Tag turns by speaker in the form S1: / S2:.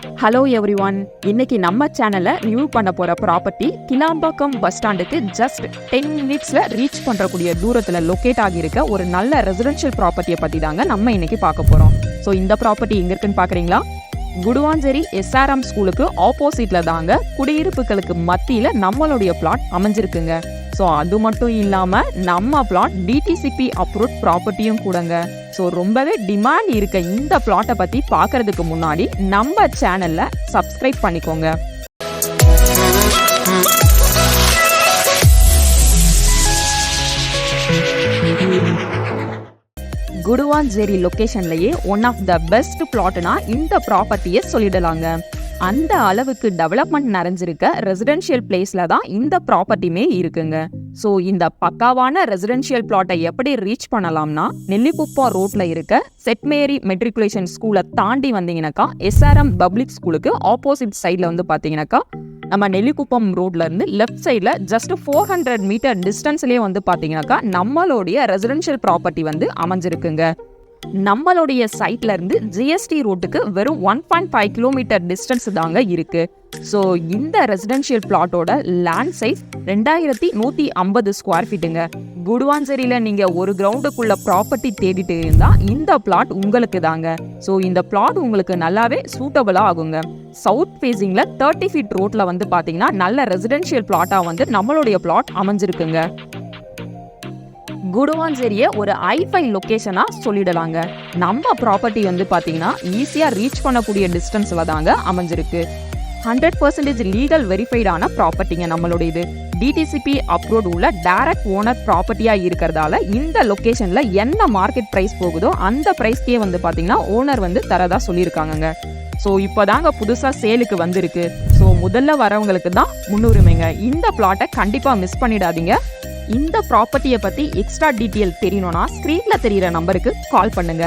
S1: Hello every one, இன்னைக்கு நம்ம சேனல்ல ரிவ்யூ பண்ண போற ப்ராப்பர்ட்டி கிளாம்பாக்கம் பஸ் ஸ்டாண்டுக்கு ஜஸ்ட் 10 மினிட்ஸ்ல ரீச் பண்றக்கூடிய தூரத்துல லொகேட் ஆகியிருக்க ஒரு நல்ல ரெசிடென்ஷியல் ப்ராப்பர்ட்டியை பத்தி தாங்க நம்ம இன்னைக்கு பார்க்க போறோம். ஸோ இந்த ப்ராப்பர்ட்டி எங்க இருக்குன்னு பாக்குறீங்களா? குடுவாஞ்சேரி SRM ஸ்கூலுக்கு ஆப்போசிட்ல தாங்க குடியிருப்புகளுக்கு மத்தியில நம்மளுடைய பிளாட் அமைஞ்சிருக்குங்க. ஸோ அது மட்டும் இல்லாம நம்ம பிளாட் DTCP அப்ரூவ்ட் ப்ராப்பர்ட்டியும் கூடங்க. ஸோ ரொம்பவே டிமாண்ட் இருக்க இந்த பிளாட்டை பத்தி பார்க்கறதுக்கு முன்னாடி நம்ம சேனல்ல சப்ஸ்கிரைப் பண்ணிக்கோங்க. குடுவாஞ்சேரி லொகேஷன்லயே ஒன் ஆஃப் த பெஸ்ட் பிளாட்னா இந்த ப்ராப்பர்ட்டியை சொல்லிடலாங்க. அந்த அளவுக்கு டெவலப்மெண்ட் நிறைஞ்சிருக்க ரெசிடென்ஷியல் பிளேஸ்ல தான் இந்த ப்ராப்பர்ட்டியுமே இருக்குங்க. ஸோ இந்த பக்காவான ரெசிடென்ஷியல் பிளாட்டை எப்படி ரீச் பண்ணலாம்னா, நெல்லிக்குப்பம் ரோட்ல இருக்க செட் மேரி மெட்ரிகுலேஷன் ஸ்கூலை தாண்டி வந்தீங்கன்னாக்கா SRM பப்ளிக் ஸ்கூலுக்கு ஆப்போசிட் சைட்ல வந்து பாத்தீங்கன்னாக்கா நம்ம நெல்லிக்குப்பம் ரோட்ல இருந்து லெஃப்ட் சைட்ல ஜஸ்ட் 400 மீட்டர் டிஸ்டன்ஸ்லயே வந்து பாத்தீங்கன்னாக்கா நம்மளுடைய ரெசிடென்ஷியல் ப்ராப்பர்ட்டி வந்து அமைஞ்சிருக்குங்க. நம்மளுடைய சைட்ல இருந்து GST ரோட்டுக்கு வெறும் 1.5 கிலோமீட்டர் டிஸ்டன்ஸ் தாங்க இருக்கு. ஸோ இந்த ரெசிடென்ஷியல் பிளாட்டோட லேண்ட் சைஸ் 2150 ஸ்கொயர் ஃபீட்டுங்க. குடுவாஞ்சேரியில நீங்க ஒரு கிரவுண்டுக்குள்ள ப்ராப்பர்ட்டி தேடிட்டு இருந்தா இந்த பிளாட் உங்களுக்கு தாங்க. ஸோ இந்த பிளாட் உங்களுக்கு நல்லாவே சூட்டபிளா ஆகுங்க. சவுத் ஃபேசிங்ல 30 ஃபீட் ரோட்ல வந்து பாத்தீங்கன்னா நல்ல ரெசிடென்ஷியல் பிளாட்டா வந்து நம்மளுடைய பிளாட் அமைஞ்சிருக்குங்க. குடுவாஞ்சேரிய ஒரு ஹை-ஃபை லொகேஷனா சொல்லிடலாங்க. நம்ம ப்ராப்பர்ட்டி வந்து பாத்தீங்கன்னா ஈஸியா ரீச் பண்ணக்கூடிய டிஸ்டன்ஸ்ல தாங்க அமைஞ்சிருக்கு. 100% லீகல் வெரிஃபைடான ப்ராப்பர்ட்டிங்க நம்மளுடைய இது. DTCP அப்ரூவ்ட் உள்ள டைரக்ட் ஓனர் ப்ராப்பர்ட்டியா இருக்கிறதால இந்த லொகேஷன்ல என்ன மார்க்கெட் பிரைஸ் போகுதோ அந்த பிரைஸ்க்கே வந்து பாத்தீங்கன்னா ஓனர் வந்து தரதா சொல்லியிருக்காங்க. ஸோ இப்போதாங்க புதுசாக சேலுக்கு வந்திருக்கு. ஸோ முதல்ல வரவங்களுக்கு தான் முன்னுரிமைங்க. இந்த பிளாட்டை கண்டிப்பாக மிஸ் பண்ணிடாதீங்க. இந்த ப்ராப்பர்ட்டியை பற்றி எக்ஸ்ட்ரா டீட்டெயில் தெரியணும்னா ஸ்க்ரீனில் தெரிகிற நம்பருக்கு கால் பண்ணுங்க.